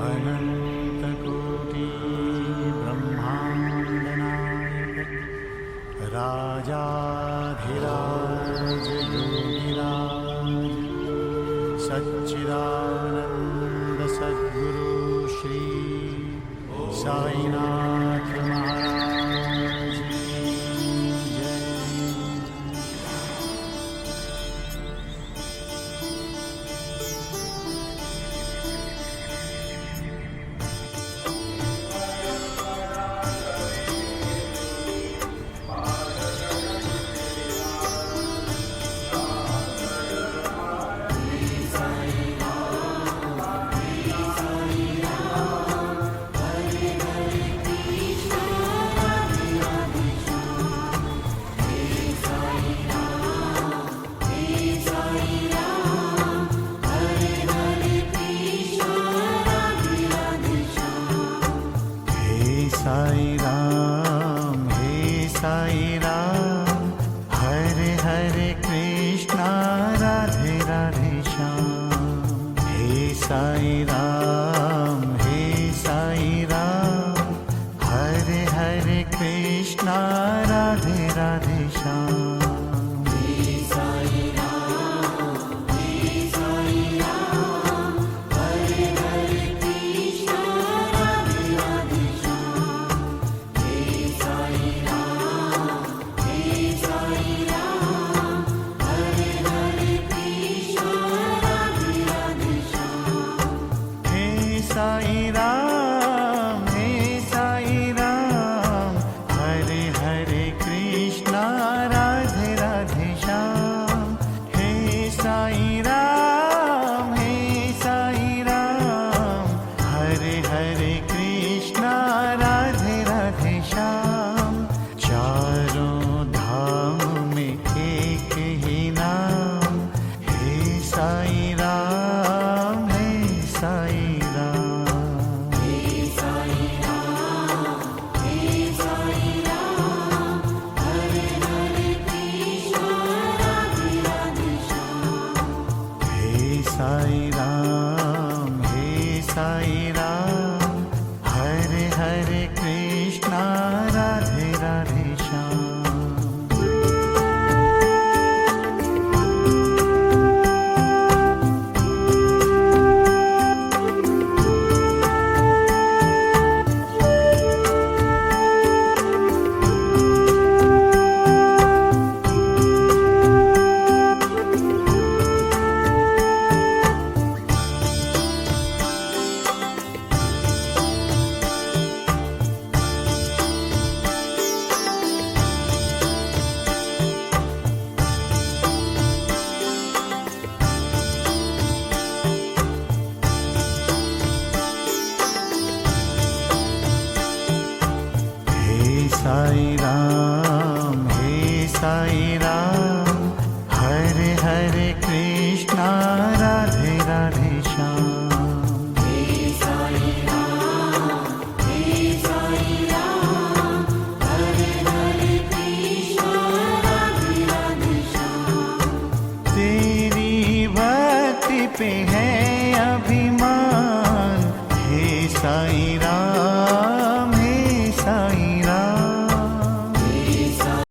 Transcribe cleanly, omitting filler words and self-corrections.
अनन्तकोटि ब्रह्माण्डनायक राजाधिराज योगिराज सच्चिदानंद सद्गुरु श्री साईनाथ महाराज की जय। साई राम हरे हरे कृष्णा राधे राधे श्याम। हे साई राम हरे हरे कृष्णा राधे राधे श्याम। साई राम हरे हरे कृष्णा राधे राधे श्याम। हे साई राम हरे हरे कृष्णा राधे राधे श्याम। चारों धाम में एक ही नाम, हे साई राम साई